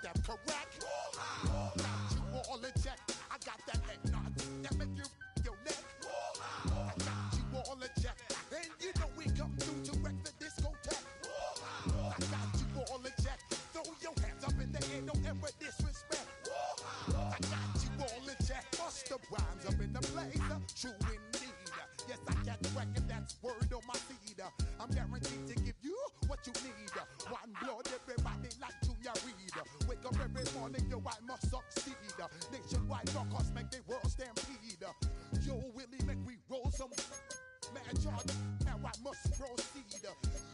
step correct. Got you all in check. I got that head nod that make you your neck. I got you all in check. And you know we come through to wreck the discotheque. I got you all in check. Throw your hands up in the air, don't ever disrespect. I got you all in check. Bust the rhymes up in the place, true indeed. Yes, I got the record, that's word on my feed. I'm guaranteed to give you what you need. One blood, everybody like Junior Reed. Wake up every morning, yo, I must succeed. Nationwide rockers make the world stampede. Yo, Willie, make we roll some mad charge. Now I must proceed.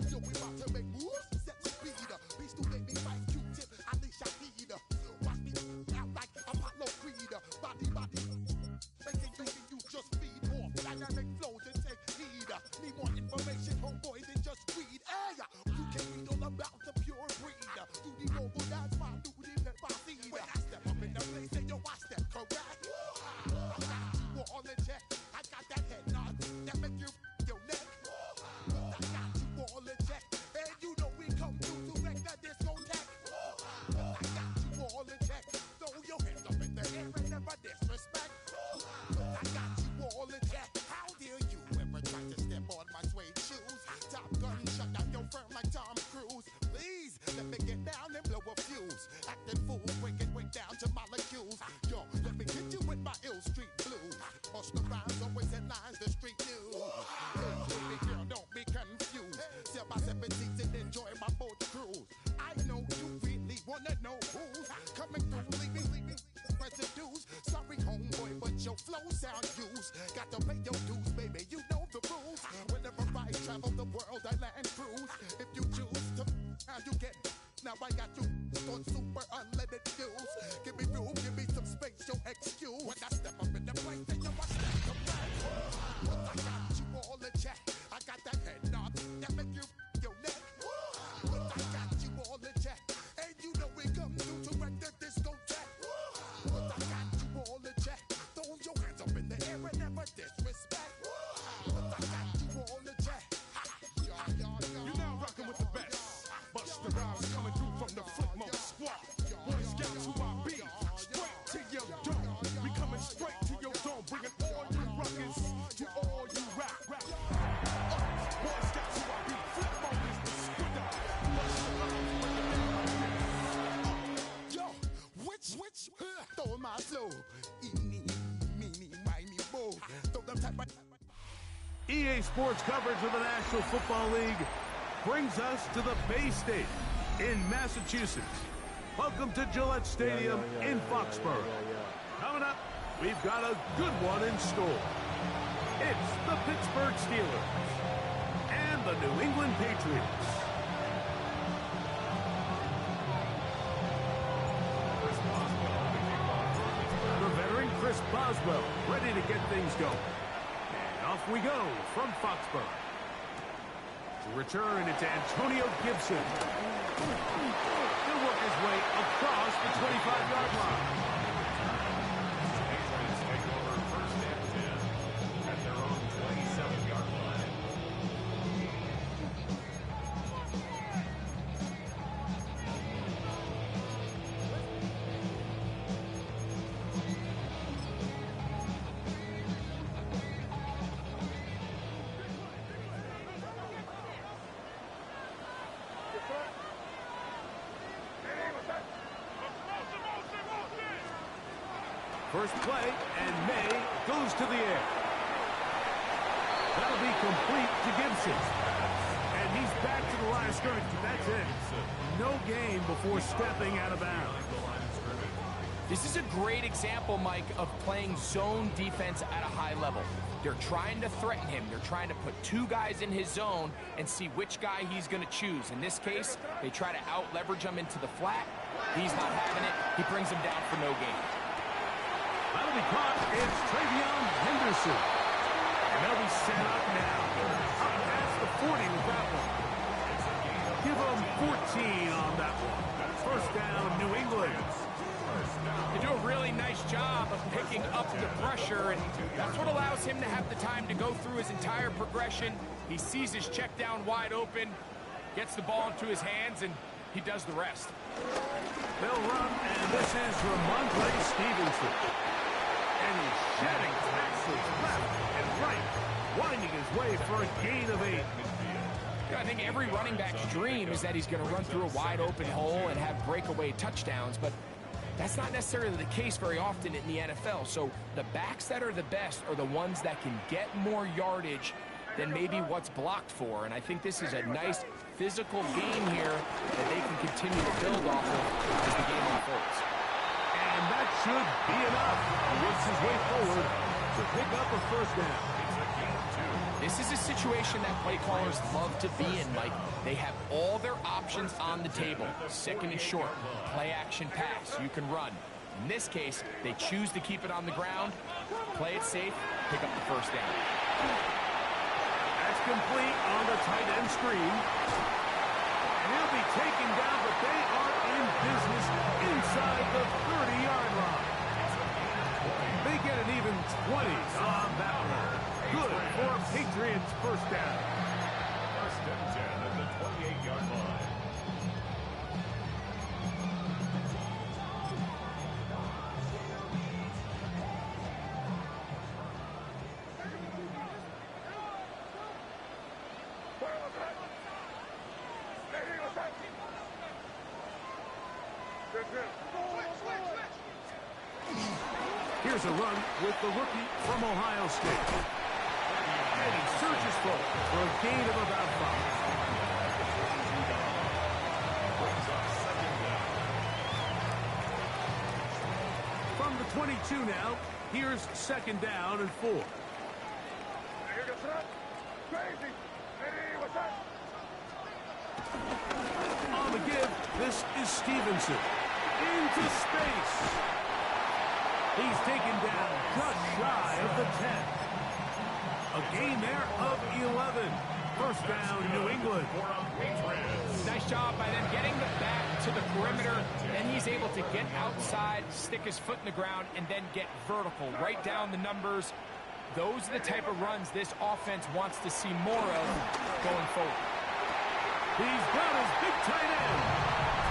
Yo, we about to make moves, set speed. Beast who make me fight Q-tip, I leash I need. Watch me out like Apollo Creed. Body, making you just feed off dynamic flows and take heed. Need more information, homeboy, than just read. Hey, you can read all about the pure breed. Do the noble, that's my duty, let my seed. When I step up in the place, say yo, I step correct. I got you all in check. I got that head nod that make you your neck. I got you all in check. And you know we come through to wreck the discotheque. I got you all in check. Throw your hands up in the air and never disrespect. I got you all in check. How dare you ever try to step on my suede shoes? Top gun shut down your firm like Tom Cruise. Please let me get down and blow a fuse. Acting fool, break it way down to molecules. Yo, let me hit you with my ill street blues. Bust the rhymes, always headlines, the street news. Hey, baby girl, don't be confused. Sell my 7 seats and enjoy my boat cruise. I know you really wanna know who's coming through, leaving residues. Sorry, homeboy, but your flow sound used. Got to pay your dues, baby, you know the rules. Whenever I travel the world, I land cruise. If you choose to, how you get. Now I got you on super unleaded fuels. Give me room, give me some space, your excuse. When I step up in the place, then you must step correct. But I got you all in check. I got that head nod that make you your neck. But I got you all in check. And you know we come through to wreck the discotheque. But I got you all in check. Throw your hands up in the air and never disrespect. But I got you all in check. You're now rocking with the best. Bust the rhymes coming through from the footmost squad. Boy Scouts who I be. Straight to your dome. We coming straight to your dome. Bringing all you rockers to all you rap. Boy Scouts who I be. Flipmode is the squidder. Bust the rhymes, bring it down like this. Yo, which, throw my flow. Eeny, meeny, miny, mo. Throw them type of... EA Sports coverage of the National Football League brings us to the Bay State in Massachusetts. Welcome to Gillette Stadium in Foxborough. Coming up, we've got a good one in store. It's the Pittsburgh Steelers and the New England Patriots. The veteran Chris Boswell ready to get things going. And off we go from Foxborough. To return, it's Antonio Gibson. He'll work his way across the 25-yard line. Patriots take over first and 10 at their own 27-yard line. First play, and May goes to the air. That'll be complete to Gibson. And he's back to the line of scrimmage, but that's it. No gain before stepping out of bounds. This is a great example, Mike, of playing zone defense at a high level. They're trying to threaten him. They're trying to put 2 guys in his zone and see which guy he's going to choose. In this case, they try to out-leverage him into the flat. He's not having it. He brings him down for no gain. That'll be caught. It's Travion Henderson. And they'll be set up now. Up past the 40 with that one. Give them 14 on that one. First down, New England. They do a really nice job of picking up the pressure, and that's what allows him to have the time to go through his entire progression. He sees his check down wide open, gets the ball into his hands, and he does the rest. They'll run, and this is Ramondre Stevenson. And he's shedding tackles left and right, winding his way for a gain of 8. I think every running back's dream is that he's going to run through a wide open hole and have breakaway touchdowns, but that's not necessarily the case very often in the NFL. So the backs that are the best are the ones that can get more yardage than maybe what's blocked for. And I think this is a nice physical game here that they can continue to build off of as the game unfolds. And that should be enough. He works his way forward to pick up a first down. This is a situation that play callers love to be in, Mike. They have all their options on the table. Second and short, play action pass, you can run. In this case, they choose to keep it on the ground, play it safe, pick up the first down. That's complete on the tight end screen. And he'll be taken down, but they are in business inside the 30-yard line. They get an even 20 on that one. Good for a Patriots first down. First and 10 at the 28-yard line. Here's a run with the rookie from Ohio State. And he surges forward for a gain of about 5. From the 22 now, here's second down and 4. On the give, this is Stevenson. Into space. He's taken down just shy of the 10. A gain there of 11. First down, New England. Nice job by them getting the back to the perimeter. Then he's able to get outside, stick his foot in the ground, and then get vertical. Right down the numbers. Those are the type of runs this offense wants to see more of going forward. He's got his big tight end,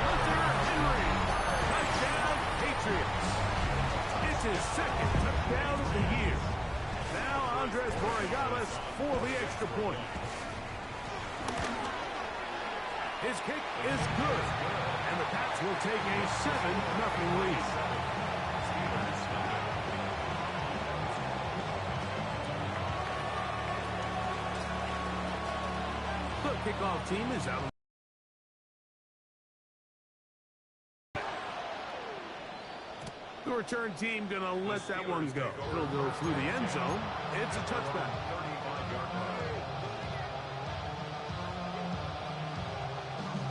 Hunter Henry. Touchdown, Patriots. It's his second touchdown of the year. Now Andres Borregales for the extra point. His kick is good, and the Pats will take a 7-0 lead. The kickoff team is out. The return team gonna let that one go. It'll go through the end zone. It's a touchback.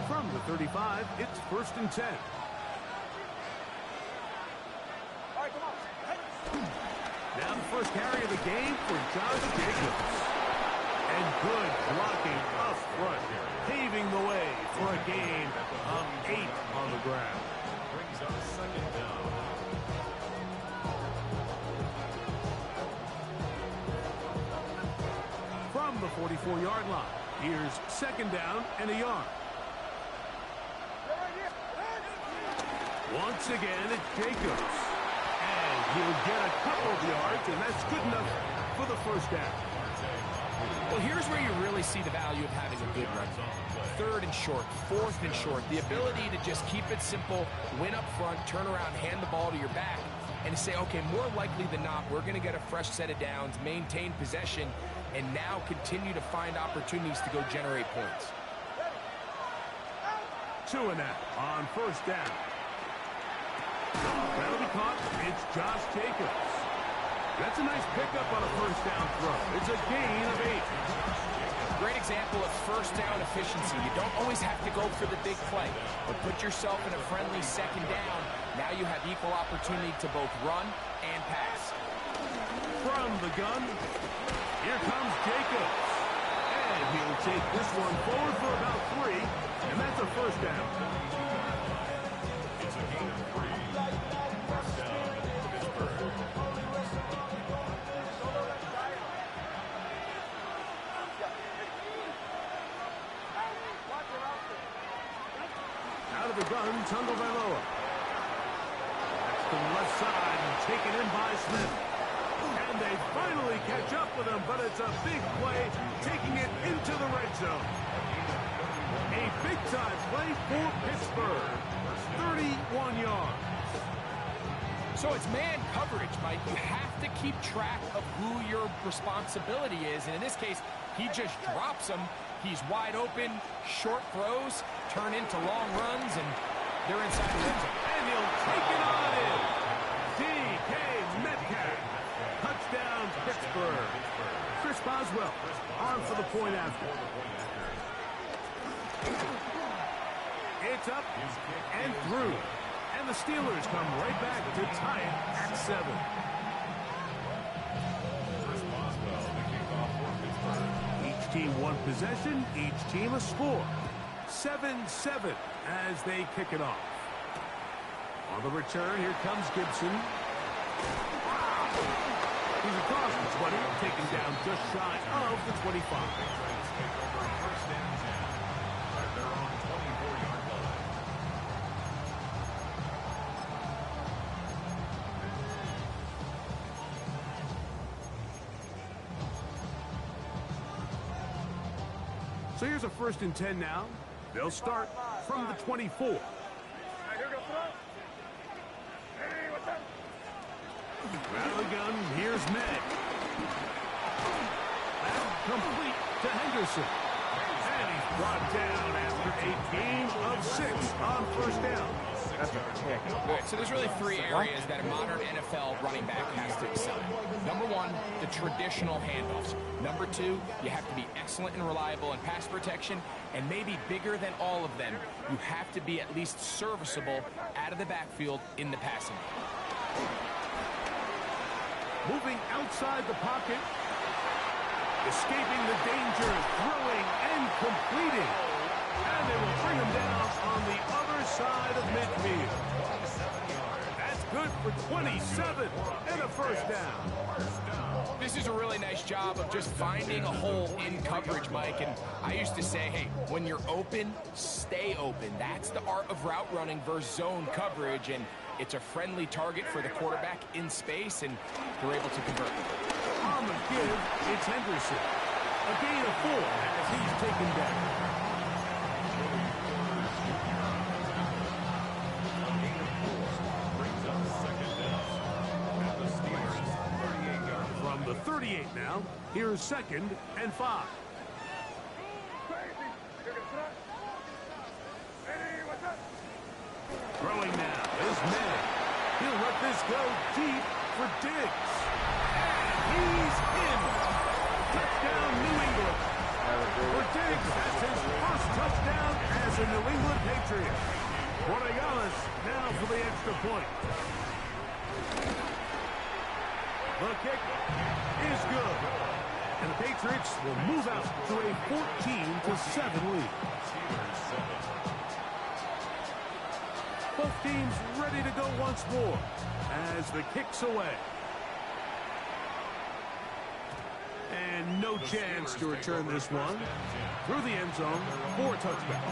From the 35, it's first and 10. Now the first carry of the game for Josh Jacobs. And good blocking up front, paving the way for a gain of 8 on the ground. Brings up second down. From the 44-yard line, here's second down and a yard. Once again, it's Jacobs. And he'll get a couple of yards, and that's good enough for the first down. Well, here's where you really see the value of having a good run. Third and short, fourth and short, the ability to just keep it simple, win up front, turn around, hand the ball to your back, and say, okay, more likely than not, we're going to get a fresh set of downs, maintain possession, and now continue to find opportunities to go generate points. 2 and out on first down. That'll be caught. It's Josh Jacobs. That's a nice pickup on a first down throw. It's a gain of 8. Great example of first down efficiency. You don't always have to go for the big play, but put yourself in a friendly second down. Now you have equal opportunity to both run and pass. From the gun, here comes Jacobs. And he'll take this one forward for about 3, and that's a first down. It's a gain of 3. First down, Pittsburgh. Tagovailoa. That's to the left side and taken in by Smith. And they finally catch up with him, but it's a big play, taking it into the red zone. A big-time play for Pittsburgh. 31 yards. So it's man coverage, Mike. You have to keep track of who your responsibility is. And in this case, he just drops him. He's wide open. Short throws turn into long runs, and they're inside the red zone. And he'll take it on in. D.K. Metcalf. Touchdown, Pittsburgh. Chris Boswell on for the point after. It's up and through. And the Steelers come right back to tie it at 7. Each team one possession, each team a score. 7-7 as they kick it off. On the return, here comes Gibson. He's across the 20, taken down just shy of the 25. So here's a 1st and 10 now. They'll start from the 24. Out of the gun, here's Meg. And complete to Henderson. And he's brought down after a gain of 6 on 1st down. Good. So there's really 3 areas that a modern NFL running back has to excel in. Number 1, the traditional handoffs. Number 2, you have to be excellent and reliable in pass protection. And maybe bigger than all of them, you have to be at least serviceable out of the backfield in the passing game. Moving outside the pocket. Escaping the danger, throwing and completing. And they will bring him down on the other side of midfield. That's good for 27 and a 1st down. This is a really nice job of just finding a hole in coverage, Mike. And I used to say, hey, when you're open, stay open. That's the art of route running versus zone coverage. And it's a friendly target for the quarterback in space, and they're able to convert. On the give, it's Henderson. A gain of 4 as he's taken down. From the 38 now, here's 2nd and 5. Throwing now is Meg. He'll let this go deep for Diggs. And he's in. Touchdown, New England. For Diggs, that's his 1st touchdown as a New England Patriot. Borregales now for the extra point. The kick is good. And the Patriots will move out to a 14-7 lead. Both teams ready to go once more as the kick's away. And no chance to return this one. Through the end zone for a touchdown.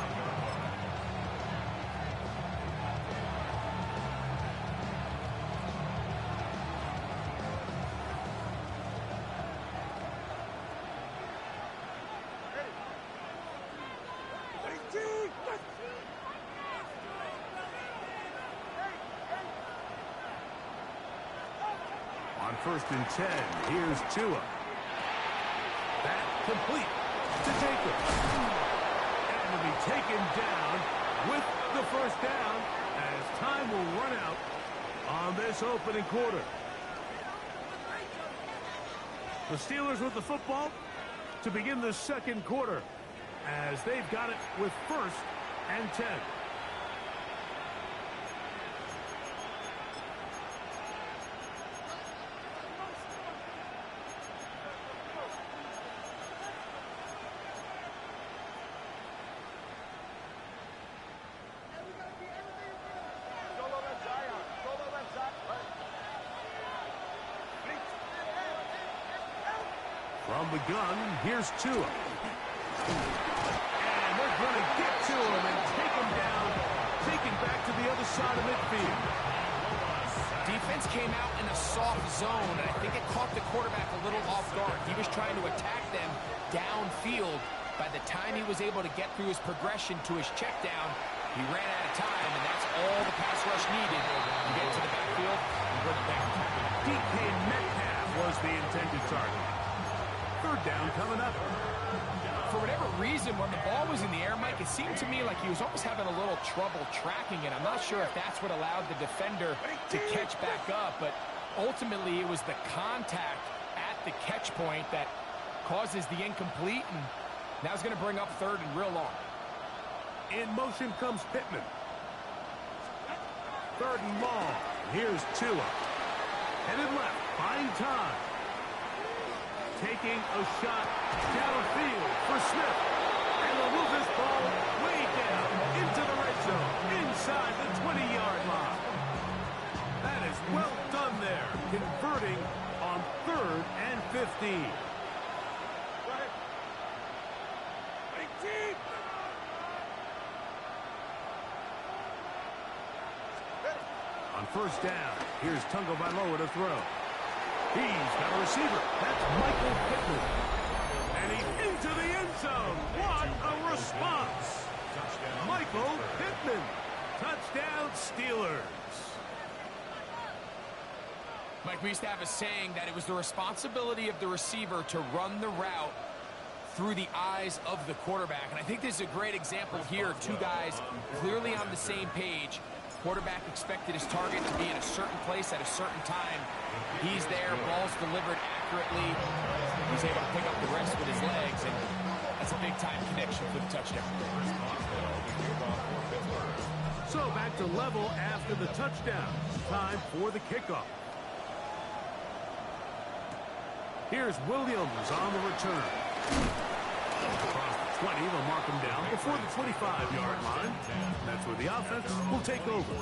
On 1st and 10, here's Tua. That complete to Jacobs. And to be taken down with the 1st down as time will run out on this opening quarter. The Steelers with the football to begin the 2nd quarter as they've got it with 1st and 10. From the gun, here's Tua. And they're going to get to him and take him down. Taken back to other side of midfield. Defense came out in a soft zone, and I think it caught the quarterback a little off guard. He was trying to attack them downfield. By the time he was able to get through his progression to his check down, he ran out of time, and that's all the pass rush needed to get to the backfield and bring it down. DK Metcalf was the intended target. Third down coming up. For whatever reason, when the ball was in the air, Mike, it seemed to me like he was almost having a little trouble tracking it. I'm not sure if that's what allowed the defender to catch back up, but ultimately it was the contact at the catch point that causes the incomplete, and now it's going to bring up third and real long. In motion comes Pittman. Third and long. Here's Tua. Headed left, buying time. Taking a shot downfield for Smith. And will move this ball way down into the red zone, inside the 20-yard line. That is well done there, converting on 3rd and 15. On first down, here's Tagovailoa to throw. He's got a receiver. That's Michael Pittman. And he's into the end zone. What a response. Michael Pittman. Touchdown, Steelers. Mike, we used to have a saying that it was the responsibility of the receiver to run the route through the eyes of the quarterback. And I think this is a great example here. Two guys clearly on the same page. Quarterback expected his target to be in a certain place at a certain time. He's there, ball's delivered accurately. He's able to pick up the rest with his legs, and that's a big-time connection for the touchdown. So back to level after the touchdown. Time for the kickoff. Here's Williams on the return. Across the 20, they'll mark him down before the 25-yard line. That's where the offense will take over.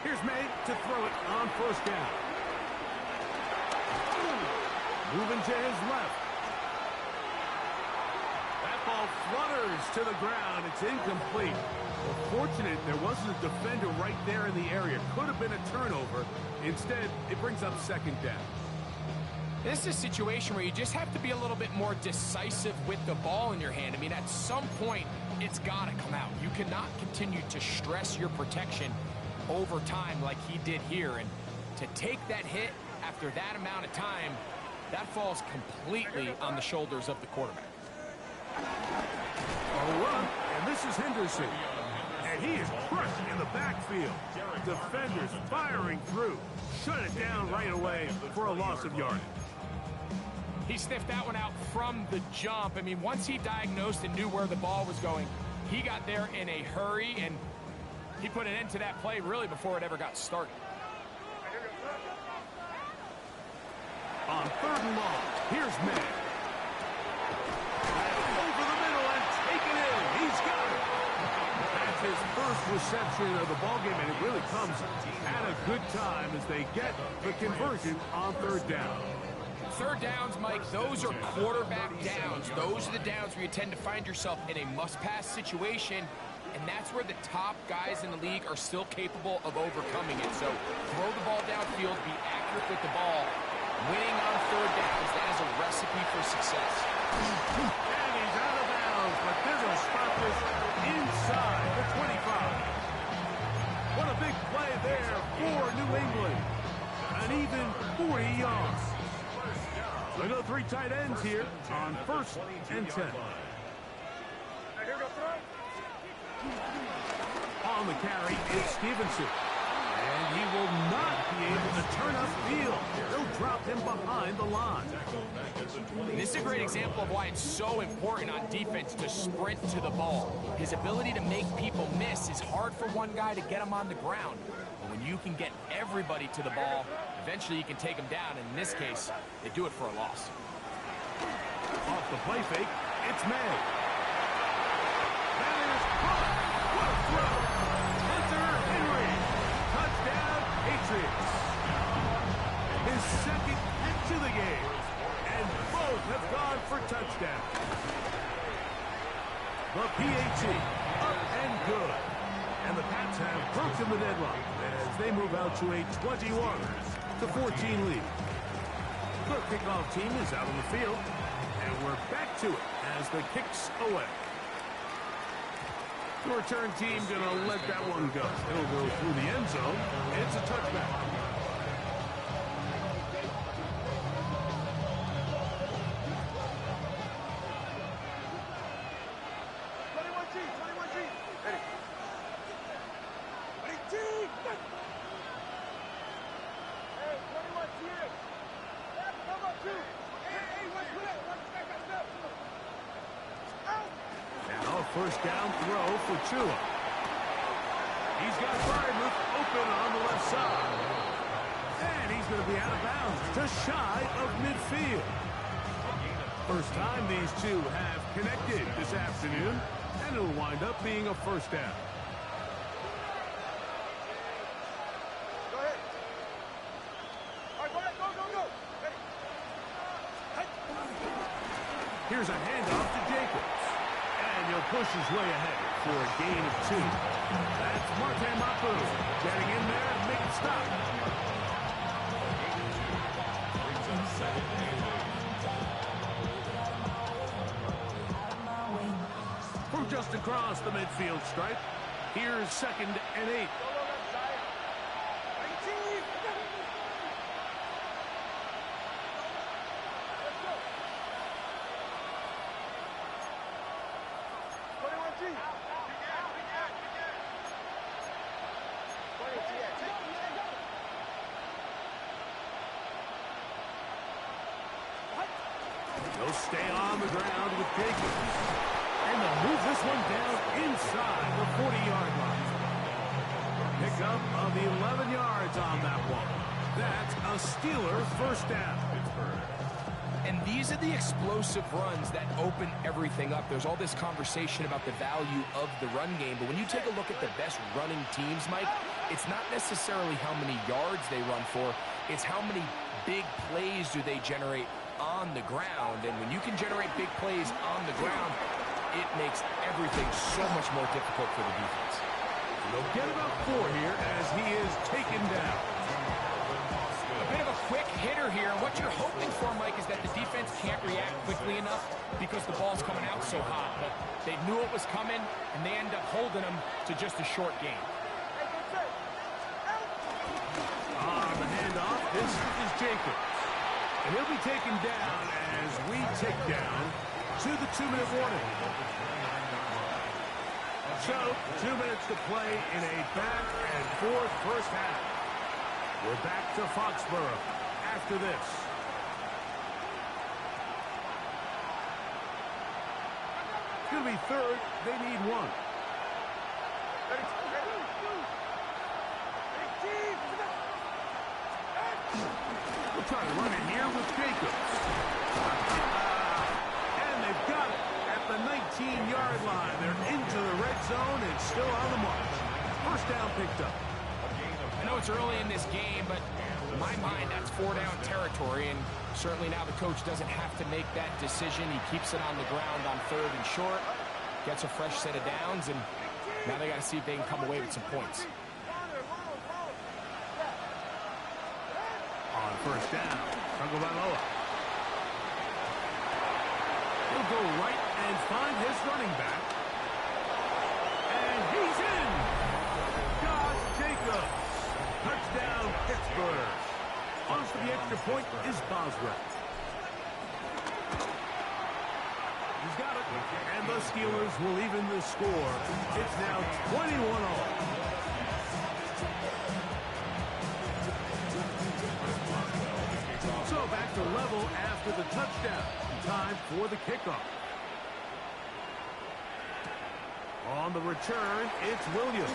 Here's May to throw it on first down. Moving to his left. That ball flutters to the ground. It's incomplete. Well, fortunate there wasn't a defender right there in the area. Could have been a turnover. Instead, it brings up second down. This is a situation where you just have to be a little bit more decisive with the ball in your hand. I mean, at some point, it's got to come out. You cannot continue to stress your protection over time like he did here, and to take that hit after that amount of time, that falls completely on the shoulders of the quarterback. A run, and this is Henderson, and he is crushed in the backfield. Defenders firing through, shut it down right away for a loss of yardage. He sniffed that one out from the jump. I mean, once he diagnosed and knew where the ball was going, he got there in a hurry, and he put an end to that play really before it ever got started. On third and long, here's May. Over the middle and taken in. He's got it. That's his first reception of the ballgame, and it really comes at a good time as they get the conversion on third down. Third downs, Mike, those are quarterback downs. Those are the downs where you tend to find yourself in a must-pass situation, and that's where the top guys in the league are still capable of overcoming it. So throw the ball downfield, be accurate with the ball. Winning on third downs, that is a recipe for success. And he's out of bounds, but they're going to stop this inside the 25. What a big play there for New England. An even 40 yards. They go three tight ends here on first and 10. On the carry is Stevenson. And And he will not be able to turn upfield. They'll drop him behind the line. This is a great example of why it's so important on defense to sprint to the ball. His ability to make people miss is hard for one guy to get him on the ground. But when you can get everybody to the ball, eventually you can take him down. And in this case, they do it for a loss. Off the play fake, it's May. That is caught. What a throw. Hunter Henry. Touchdown, Patriots. His second catch of the game. And both have gone for touchdown. The PAT, up and good. And the Pats have broken the deadlock as they move out to a 21-14 lead. Their kickoff team is out on the field. And we're back to it as the kick's away. The return team going to let that one go. It'll go through the end zone. It's a touchback. First down throw for Tua. He's got Freiermuth open on the left side. And he's going to be out of bounds, just shy of midfield. First time these two have connected this afternoon, and it'll wind up being a first down. Go ahead. All right, go ahead, go. Ready? Here's a handoff to Jacobs. And he'll push his way ahead for a gain of 2. That's Marte Mapu getting in there and make it stop. From just across the midfield stripe, here's 2nd and 8. They'll stay on the ground with Jacobs. And they'll move this one down inside the 40-yard line. Pickup of 11 yards on that one. That's a Steeler first down. And these are the explosive runs that open everything up. There's all this conversation about the value of the run game, but when you take a look at the best running teams, Mike, it's not necessarily how many yards they run for, it's how many big plays do they generate on the ground. And when you can generate big plays on the ground, it makes everything so much more difficult for the defense. They'll get about 4 here as he is taken down. A bit of a quick hitter here. What you're hoping for, Mike, is that the defense can't react quickly enough because the ball's coming out so hot. But they knew it was coming, and they end up holding them to just a short game. On the handoff, this is Jacobs. And he'll be taken down as we tick down to the 2-minute warning. So, 2 minutes to play in a back-and-forth first half. We're back to Foxborough after this. It's going to be 3rd. They need 1. We'll try to run it here with Jacobs. And they've got it at the 19-yard line. They're into the red zone and still on the march. First down picked up. I know it's early in this game, but in my mind, that's 4-down territory, and certainly now the coach doesn't have to make that decision. He keeps it on the ground on 3rd and short, gets a fresh set of downs, and now they got to see if they can come away with some points. On first down, Tagovailoa. He'll go right and find his running back. And he's in! Josh Jacobs. Touchdown, Pittsburgh. On for the extra point is Boswell. He's got it. And the Steelers will even the score. It's now 21-all. the touchdown. Time for the kickoff. On the return, it's Williams.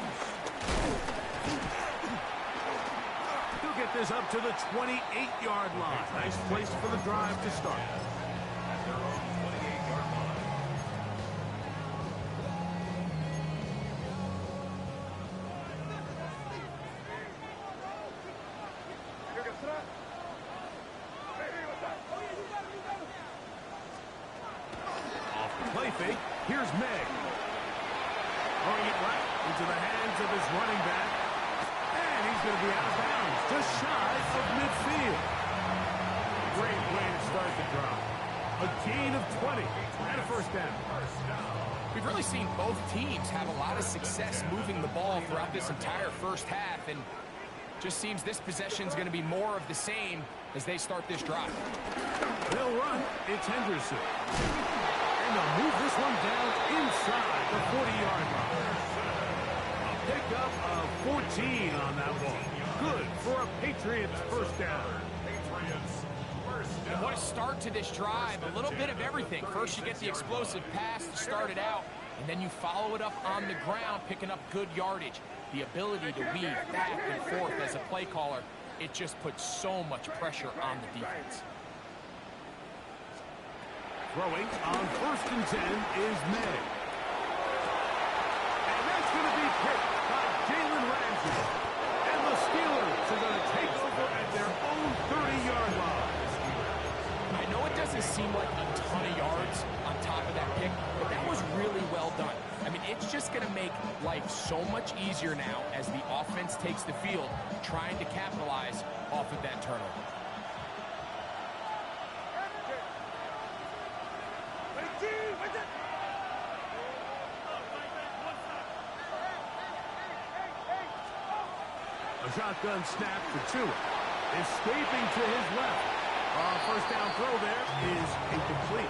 He'll get this up to the 28-yard line. Nice place for the drive to start. At their own 28-yard line. Off the play fake, here's Meg. Throwing it right into the hands of his running back. And he's going to be out of bounds, just shy of midfield. Great way to start the drive. A gain of 20 and a first down. We've really seen both teams have a lot of success moving the ball throughout this entire first half, and just seems this possession is going to be more of the same as they start this drive. They'll run. It's Henderson. And they'll move this one down inside the 40-yard line. A pickup of 14 on that ball. Good for a Patriots first down. And what a start to this drive. A little bit of everything. First, you get the explosive pass to start it out, and then you follow it up on the ground, picking up good yardage. The ability to weave back and forth as a play caller, it just puts so much pressure on the defense. Throwing on 1st and 10 is May. And that's going to be picked by Jalen Ramsey. And the Steelers are going to take over at their own 30-yard line. I know it doesn't seem like a ton of yards on top of that pick, but that was really well done. I mean, it's just going to make life so much easier now as the offense takes the field, trying to capitalize off of that turnover. A shotgun snap for Tua. Escaping to his left. First down throw there is incomplete.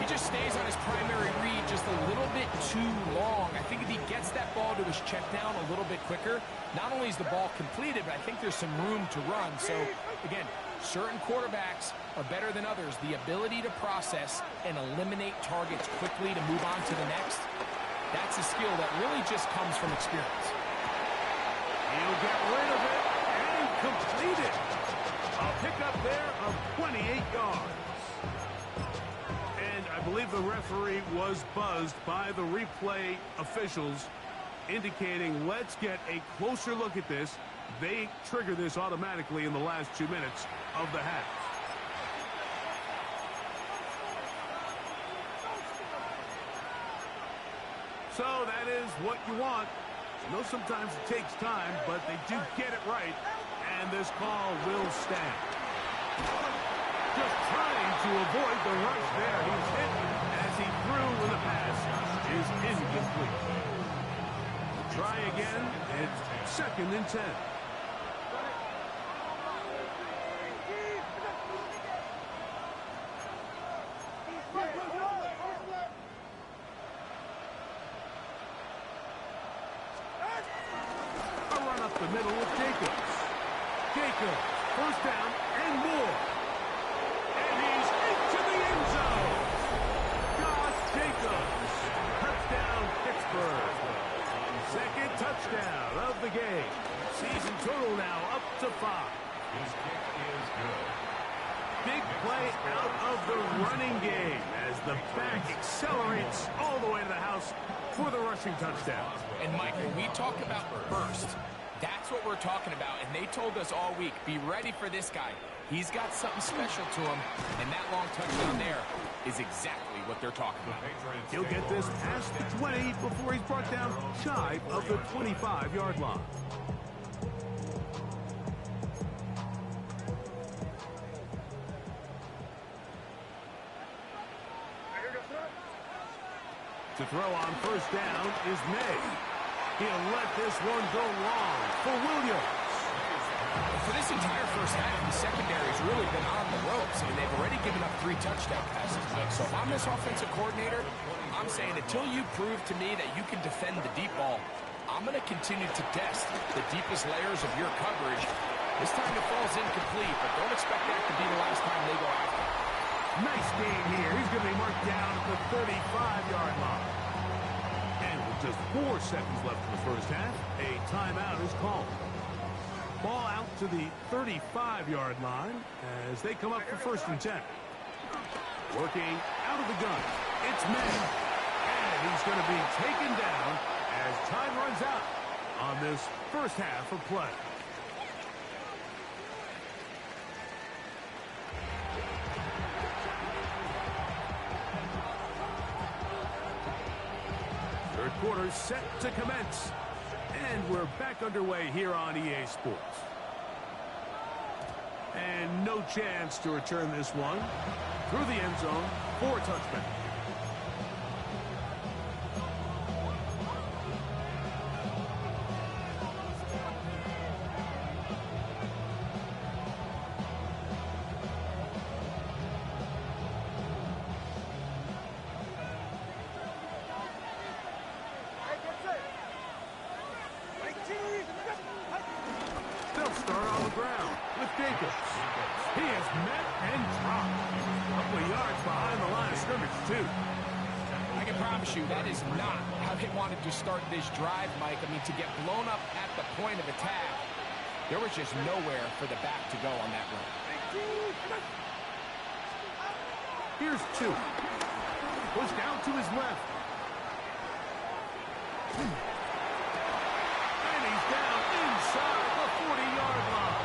He just stays on his primary read just a little bit too long. I think if he gets that ball to his check down a little bit quicker, not only is the ball completed, but I think there's some room to run. So, again, certain quarterbacks are better than others. The ability to process and eliminate targets quickly to move on to the next, that's a skill that really just comes from experience. He'll get rid of it and complete it. A pickup there of 28 yards. And I believe the referee was buzzed by the replay officials, indicating let's get a closer look at this. They trigger this automatically in the last 2 minutes of the half. So that is what you want. I know sometimes it takes time, but they do get it right, and this call will stand. Just trying to avoid the rush there. He's hit as he threw when the pass is incomplete. Try again. It's 2nd and 10. The middle with Jacobs. Jacobs, first down and more. And he's into the end zone. Josh Jacobs. Touchdown, Pittsburgh. 2nd touchdown of the game. Season total now up to 5. His kick is good. Big play out of the running game as the back accelerates all the way to the house for the rushing touchdown. And Mike, when we talk about burst, that's what we're talking about, and they told us all week, be ready for this guy. He's got something special to him, and that long touchdown there is exactly what they're talking about. He'll get this past the 20 before he's brought down shy of the 25-yard line. To throw on first down is May. He'll let this one go long for Williams. For this entire first half, the secondary has really been on the ropes. I mean, they've already given up 3 touchdown passes, Mike. So if I'm this offensive coordinator, I'm saying until you prove to me that you can defend the deep ball, I'm going to continue to test the deepest layers of your coverage This time it falls incomplete, but don't expect that to be the last time they go after it. Nice game here. He's going to be marked down at the 35-yard line. And with just 4 seconds left in the first half, a timeout is called. Ball out to the 35-yard line as they come up for 1st and 10. Working out of the gun. It's Madden. And he's going to be taken down as time runs out on this first half of play. Third quarter set to commence. And we're back underway here on EA Sports. And no chance to return this one through the end zone for a touchback. They'll start on the ground with Jacobs. He is met and dropped. A couple of yards behind the line of scrimmage, too. I can promise you that is not how they wanted to start this drive, Mike. I mean, to get blown up at the point of attack, there was just nowhere for the back to go on that run. Here's 2. Pushed out to his left. And he's down inside the 40-yard line.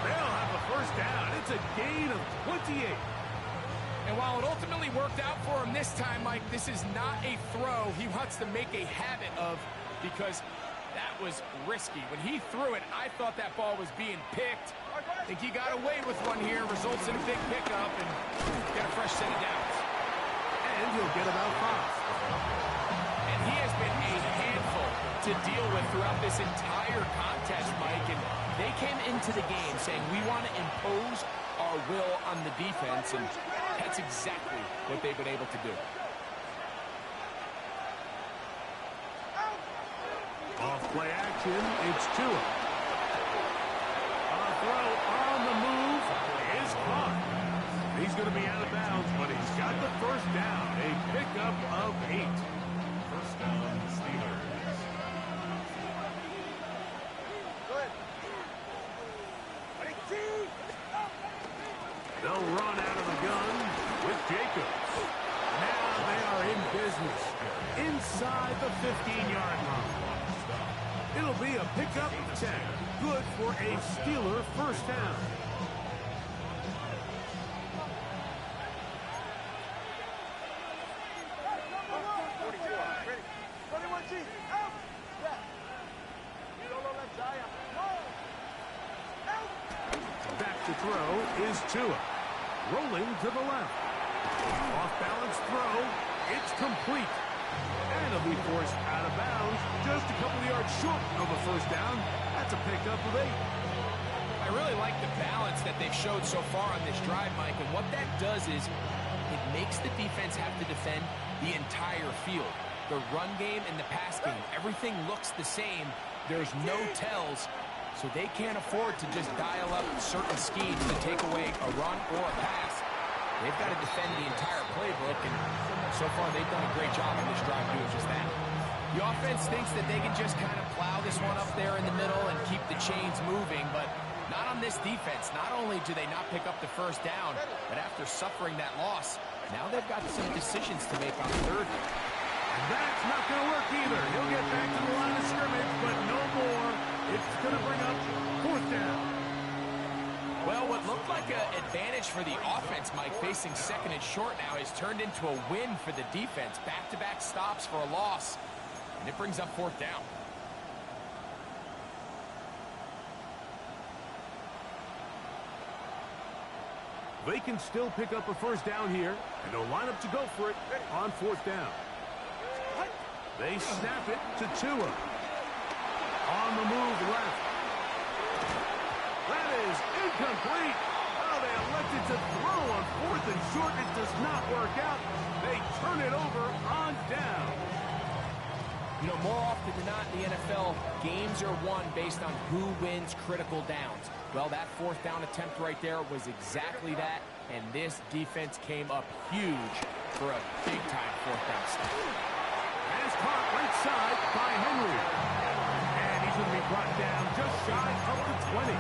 They'll have a first down. It's a gain of 28. And while it ultimately worked out for him this time, Mike, this is not a throw he wants to make a habit of, because that was risky. When he threw it, I thought that ball was being picked. I think he got away with one here, results in a big pickup, and get a fresh set of downs. And he'll get about 5. And he has been a handful to deal with throughout this entire contest, Mike. And they came into the game saying, we want to impose our will on the defense, and that's exactly what they've been able to do. Off play action, it's Tua. A throw on the move is caught. He's going to be out of bounds, but he's got the first down. A pickup of 8. First down, Steelers. They'll run out of the gun with Jacobs. Now they are in business inside the 15-yard line. It'll be a pickup of 10. Good for a Steeler first down. Back to throw is Tua. Rolling to the left. Off-balance throw. It's complete. And he'll be forced out of bounds just a couple of yards short of a first down. That's a pickup of 8. I really like the balance that they've showed so far on this drive, Mike, and what that does is it makes the defense have to defend the entire field. The run game and the pass game, everything looks the same. There's no tells, so they can't afford to just dial up certain schemes to take away a run or a pass. They've got to defend the entire playbook, and so far they've done a great job on this drive doing just that. The offense thinks that they can just kind of plow this one up there in the middle and keep the chains moving, but not on this defense. Not only do they not pick up the first down, but after suffering that loss, now they've got some decisions to make on third. And that's not going to work either. He'll get back to the line of scrimmage, but no more. It's going to bring up 4th down. Well, what looked like an advantage for the offense, Mike, facing 2nd and short now, has turned into a win for the defense. Back-to-back stops for a loss, and it brings up 4th down. They can still pick up a first down here, and they'll line up to go for it on 4th down. They snap it to Tua. On the move left. That is incomplete. Oh, they elected to throw on 4th and short. It does not work out. They turn it over on down. You know, more often than not in the NFL, games are won based on who wins critical downs. Well, that fourth down attempt right there was exactly that, and this defense came up huge for a big-time fourth down stop. And it's caught right side by Henry. And he's going to be brought down just shy of the 20.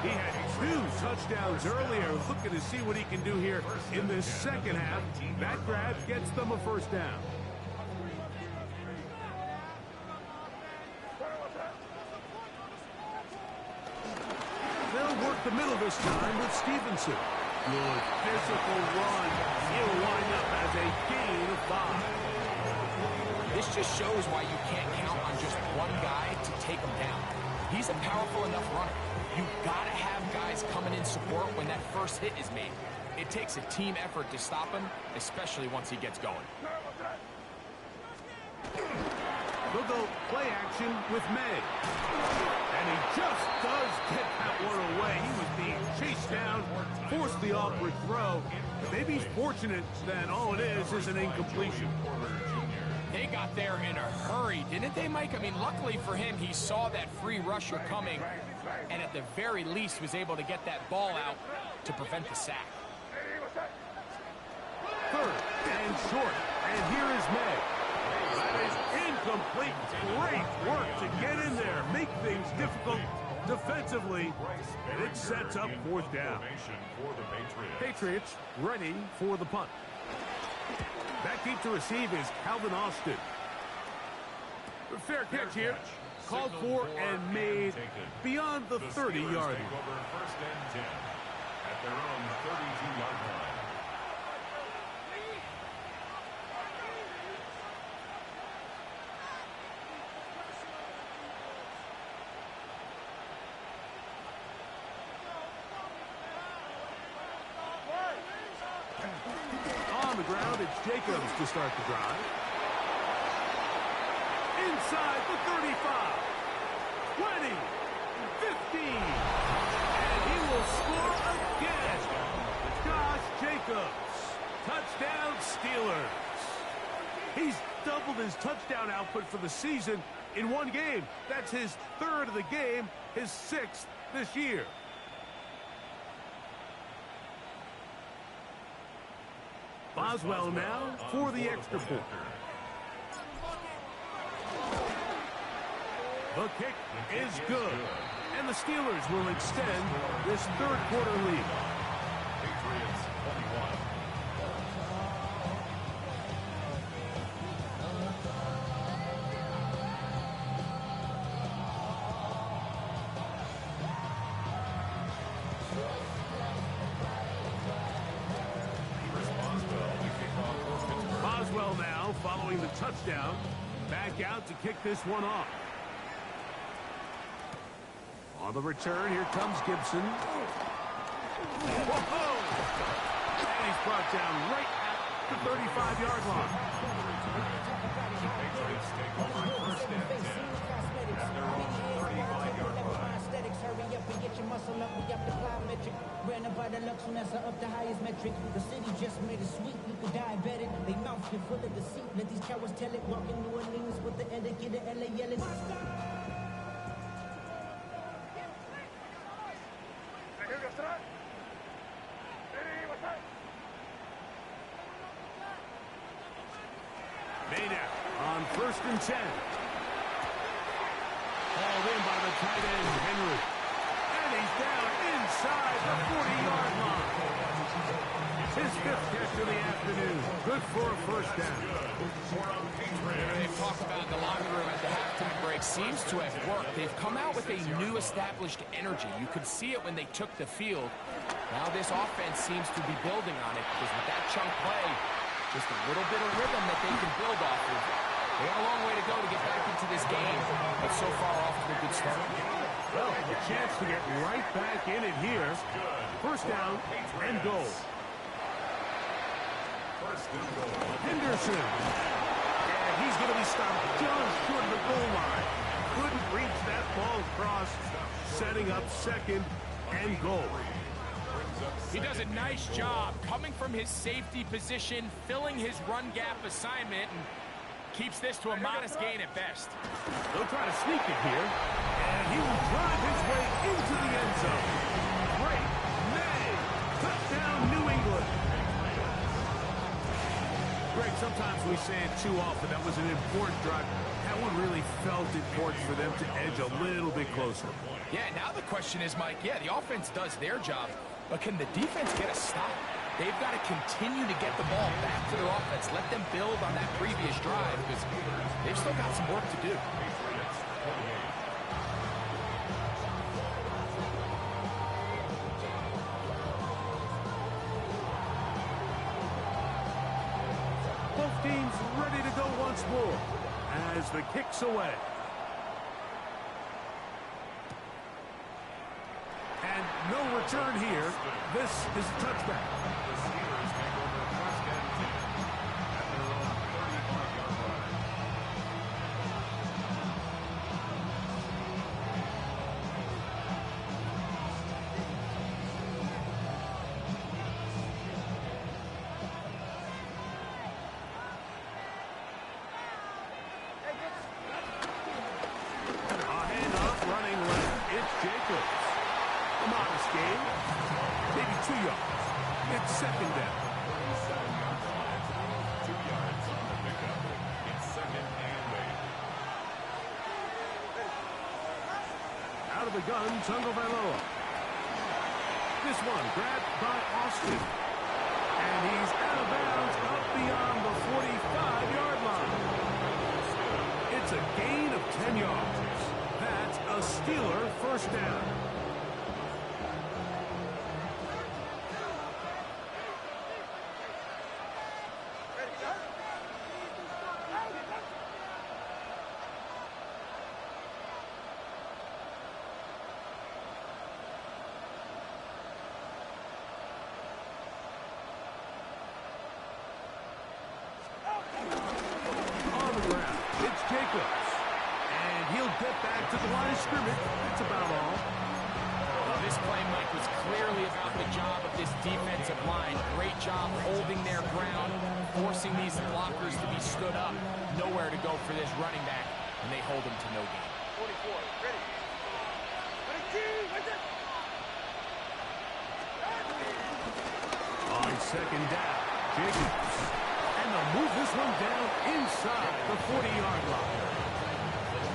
He had 2 touchdowns earlier, looking to see what he can do here in the second half. That grab gets them a first down. They'll work the middle this time with Stevenson. Good physical run. He'll wind up as a gain of 5. This just shows why you can't count on just one guy to take him down. He's a powerful enough runner. You've got to have guys coming in support when that first hit is made. It takes a team effort to stop him, especially once he gets going. They'll go play action with May. And he just does get that one away. He was being chased down, forced the awkward throw. Maybe he's fortunate that all it is an incompletion. They got there in a hurry, didn't they, Mike? I mean, luckily for him, he saw that free rusher coming, and at the very least was able to get that ball out to prevent the sack. Third and short, and here is May. That is incomplete. Great work to get in there, make things difficult defensively, and it sets up fourth down. Patriots ready for the punt. Back deep to receive is Calvin Austin. Fair catch here. Called for and made beyond the 30-yard line. First and 10 at their own 32-yard line. On the ground, it's Jacobs to start the drive. Inside the 35, 20, 15, and he will score again. Josh Jacobs, touchdown Steelers. He's doubled his touchdown output for the season in one game. That's his 3rd of the game, his 6th this year. Boswell now for the extra point. The kick is good, and the Steelers will extend this 3rd quarter lead. Patriots 21. Boswell now following the touchdown, back out to kick this one off. On the return, here comes Gibson. Whoa! And he's brought down right at the 35-yard line. Patriots take over first and 10 at their own 35-yard line. Hurry up and get your muscle up, we up the plyometric. Ran about the lux when that's up the highest metric. The city just made it sweet, you could diabetic. They mouth get full of deceit, let these cowards tell it. Walking New Orleans with the end, get the LA yelling. Maynard on 1st and 10. Hauled in by the tight end, Henry. And he's down inside the 40-yard line. His 5th catch of the afternoon. Good for a first down. They've talked about in the locker room at the halftime break. Seems to have worked. They've come out with a new established energy. You could see it when they took the field. Now this offense seems to be building on it because with that chunk play, just a little bit of rhythm that they can build off of. They got a long way to go to get back into this game, but so far off to a good start. Well, a chance to get right back in it here. First down and goal. Henderson. And he's going to be stopped just short of the goal line. Couldn't reach that ball across, setting up 2nd and goal. He does a nice job coming from his safety position, filling his run gap assignment, and Keeps this to a modest gain at best. They'll try to sneak it here, and he will drive his way into the end zone. Great. May. Touchdown, New England. Greg, sometimes we say it too often. That was an important drive. That one really felt important for them to edge a little bit closer. Yeah, now the question is, Mike, yeah, the offense does their job, but can the defense get a stop? They've got to continue to get the ball back to their offense. Let them build on that previous drive because they've still got some work to do. Both teams ready to go once more as the kick's away. And no return here. This is a touchback. The Steelers take over first and 10 at their own 35-yard line. A handoff running left. It's Jacobs. A modest gain. Maybe 2 yards. It's second down. 37-yard line. 2 yards on the pickup. It's second and 8. Out of the gun, Tagovailoa. This one grabbed by Austin. And he's out of bounds up beyond the 45-yard line. It's a gain of 10 yards. That's a Steeler first down. On the ground, it's Jacobs. And he'll get back to the line of scrimmage. That's about all. Well, this play, Mike, was clearly about the job of this defensive line. Great job holding their ground, forcing these blockers to be stood up. Nowhere to go for this running back, and they hold him to no gain. 44, ready. On second down, Jacobs. And they'll move this one down inside the 40-yard line.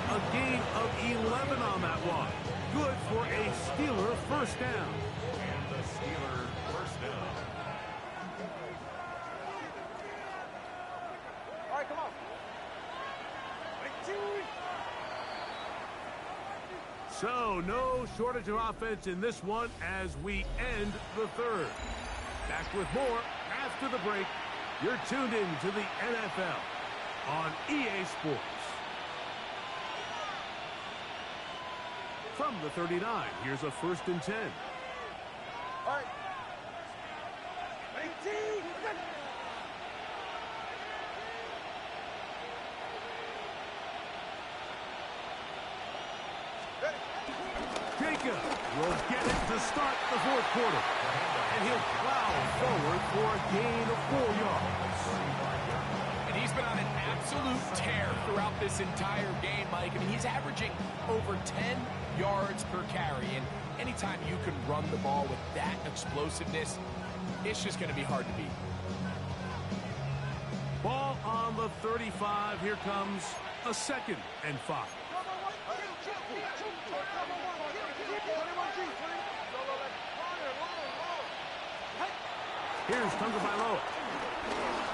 A gain of 11 on that one. Good for a Steeler first down. And the Steeler first down. All right, come on. So, no shortage of offense in this one as we end the third. Back with more after the break. You're tuned in to the NFL on EA Sports. From the 39, here's a 1st and 10. All right. 18. Jacob will get it to start the fourth quarter. And he'll plow forward for a gain of 4 yards. And he's been on an absolute tear throughout this entire game, Mike. I mean, he's averaging over 10 yards per carry. And anytime you can run the ball with that explosiveness, it's just going to be hard to beat. Ball on the 35. Here comes a 2nd and 5. Here's Tagovailoa.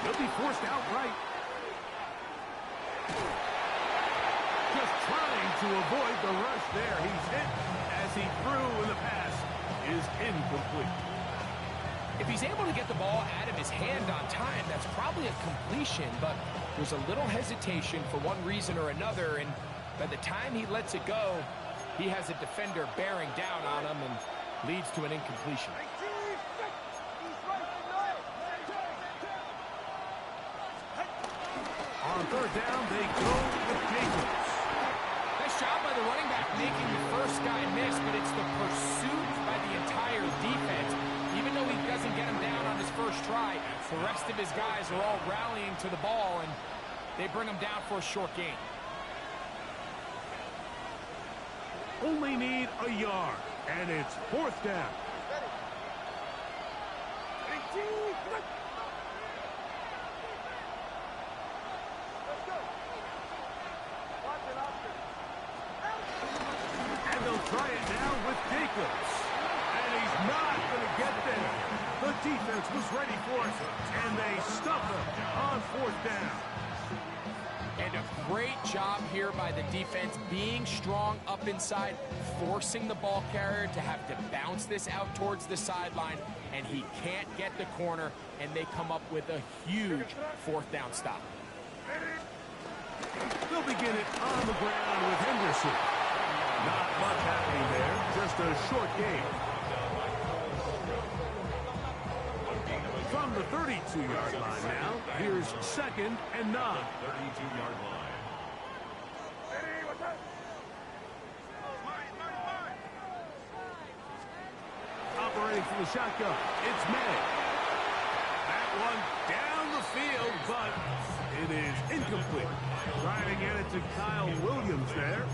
He'll be forced outright. Just trying to avoid the rush there. He's hit as he threw, and the pass is incomplete. If he's able to get the ball out of his hand on time, that's probably a completion, but there's a little hesitation for one reason or another, and by the time he lets it go, he has a defender bearing down on him and leads to an incompletion. On third down, they go with Jacobs. Nice job by the running back making the first guy miss, but it's the pursuit by the entire defense. Even though he doesn't get him down on his first try, the rest of his guys are all rallying to the ball, and They bring him down for a short gain. Only need a yard, and it's 4th down. And they'll try it now with Jacobs. And he's not going to get there. The defense was ready for it, and they stuff him on 4th down. And a great job here by the defense, being strong up inside, forcing the ball carrier to have to bounce this out towards the sideline, and he can't get the corner, and they come up with a huge 4th down stop. They'll begin it on the ground with Henderson. Not much happening there, just a short gain. From the 32-yard line now, here's 2nd and 9. 32-yard line. Operating from the shotgun, it's May. That one down the field, but it is incomplete. Trying to get it to Kyle Williams there.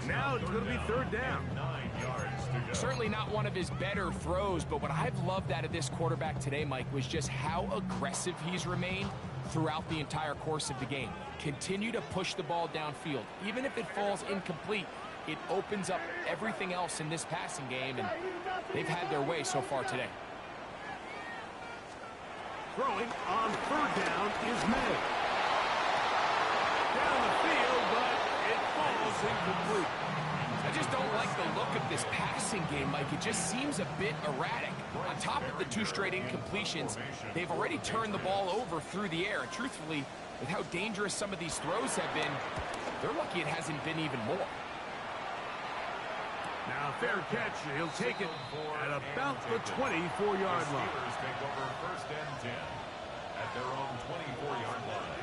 Now it's going to be 3rd down. 9 yards to go. Certainly not one of his better throws, but what I've loved out of this quarterback today, Mike, was just how aggressive he's remained throughout the entire course of the game. Continue to push the ball downfield. Even if it falls incomplete, it opens up everything else in this passing game, and they've had their way so far today. Throwing on 3rd down is May. Down the field, but it falls incomplete. I just don't like the look of this passing game, Mike. It just seems a bit erratic. On top of the 2 straight incompletions, they've already turned the ball over through the air. And truthfully, with how dangerous some of these throws have been, they're lucky it hasn't been even more. Now, fair catch. He'll take it at about the 24-yard line. Steelers take over 1st and 10 at their own 24-yard line.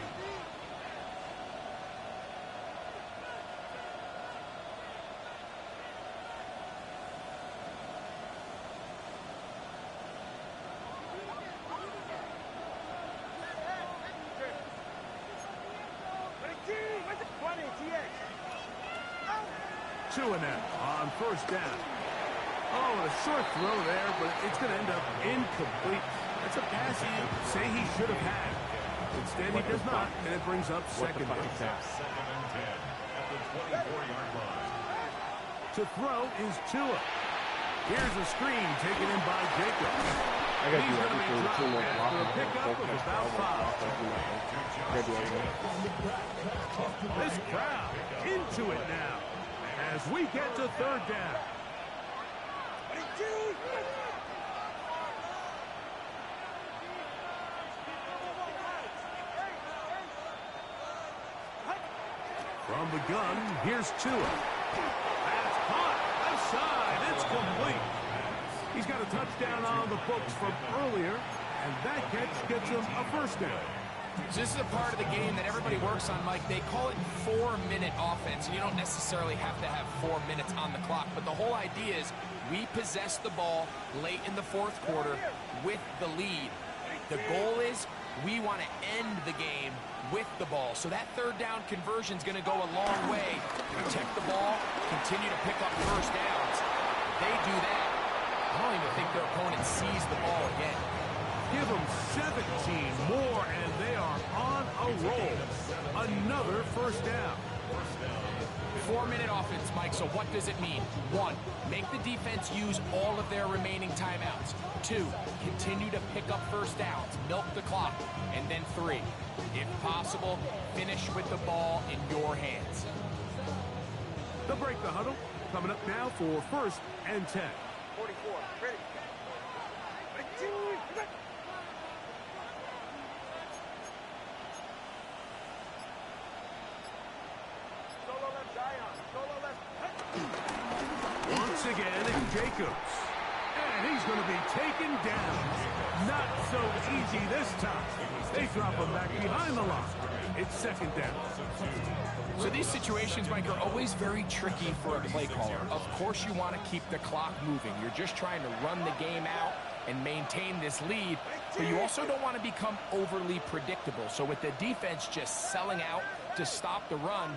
Two and out on 1st down. Oh, a short throw there, but it's going to end up incomplete. That's a pass you say he should have had. Instead, he does not, and it brings up 2nd down. 2nd and 10 at the 24-yard line. To throw is Tua. Here's a screen taken in by Jacobs. I gotta He's do going to be everything dropped too much after a blocking. pickup of about 5. This crowd into it now as we get to 3rd down. From the gun, here's Tua. That's caught. Left side. It's complete. He's got a touchdown on the books from earlier, and that catch gets him a 1st down. So this is a part of the game that everybody works on, Mike. They call it 4-minute offense, and you don't necessarily have to have 4 minutes on the clock. But the whole idea is we possess the ball late in the 4th quarter with the lead. The goal is we want to end the game with the ball. So that 3rd down conversion is going to go a long way. Protect the ball, continue to pick up 1st downs. If they do that, I don't even think their opponent sees the ball again. Give them 17 more, and they are on a roll. Another 1st down. 4-minute offense, Mike, so what does it mean? 1, make the defense use all of their remaining timeouts. 2, continue to pick up 1st downs, milk the clock. And then 3, if possible, finish with the ball in your hands. They'll break the huddle. Coming up now for 1st and 10. 44, ready. Once again, it's Jacobs. And he's going to be taken down. Not so easy this time. They drop him back behind the line. It's 2nd down. So these situations, Mike, are always very tricky for a play caller. Of course you want to keep the clock moving. You're just trying to run the game out and maintain this lead. but you also don't want to become overly predictable. So with the defense just selling out to stop the run,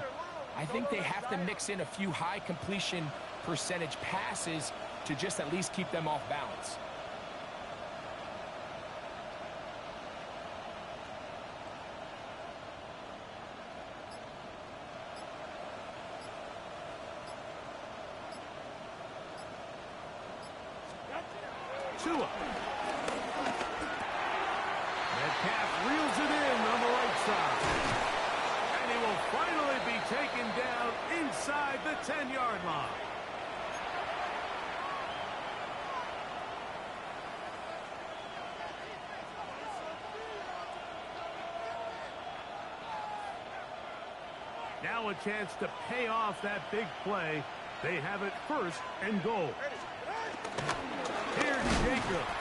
I think they have to mix in a few high completion percentage passes to just at least keep them off balance. Tua. Metcalf reels it in on the right side. And he will finally be taken down inside the 10-yard line. Now a chance to pay off that big play. They have it 1st and goal. Here's Jacobs.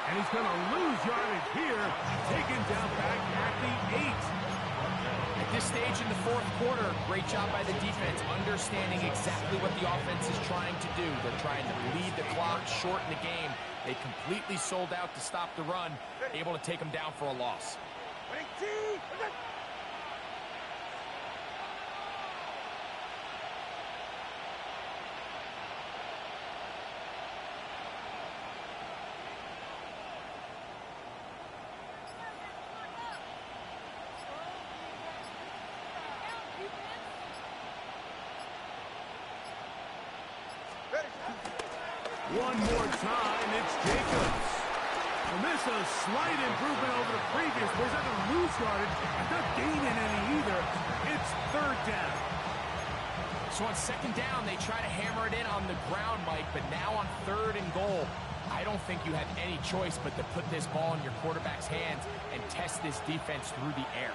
And he's going to lose yardage here. Taken down back at the 8. At this stage in the 4th quarter, great job by the defense, understanding exactly what the offense is trying to do. They're trying to lead the clock, shorten the game. They completely sold out to stop the run, able to take them down for a loss. One more time, it's Jacobs. And this is a slight improvement over the previous. He's not going to lose yardage. Not gaining any either. It's 3rd down. So on 2nd down, they try to hammer it in on the ground, Mike, but now on 3rd and goal, I don't think you have any choice but to put this ball in your quarterback's hands and test this defense through the air.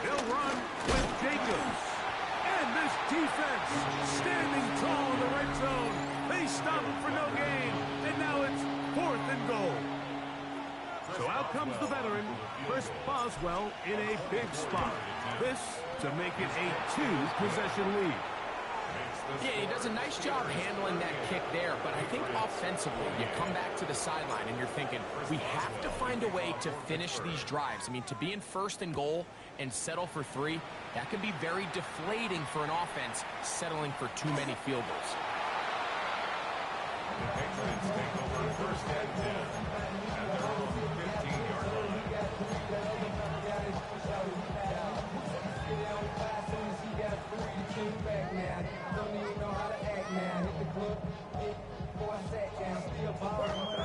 They'll run with Jacobs. And this defense standing tall in the red zone. They stop it for no gain. And now it's 4th and goal. So out comes the veteran, Chris Boswell, in a big spot. This to make it a 2-possession lead. Yeah, he does a nice job handling that kick there, but I think offensively, you come back to the sideline and you're thinking, we have to find a way to finish these drives. I mean, to be in 1st and goal and settle for 3, that can be very deflating for an offense settling for too many field goals. The Patriots take over 1st and 10 at their own 15-yard line.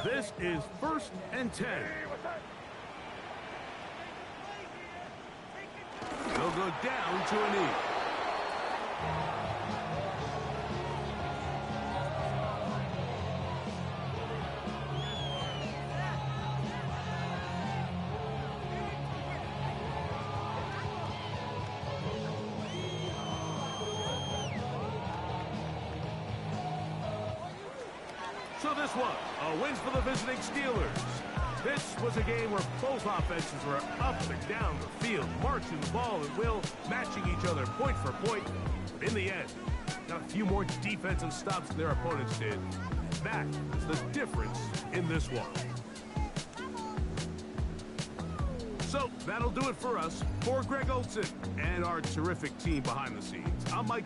This is 1st and 10. They'll go down to a knee. So this was a win for the visiting Steelers. This was a game where both offenses were up and down the field, marching the ball at will, matching each other point for point. But in the end, got a few more defensive stops than their opponents did. That is the difference in this one. So that'll do it for us. For Greg Olson and our terrific team behind the scenes, I'm Mike.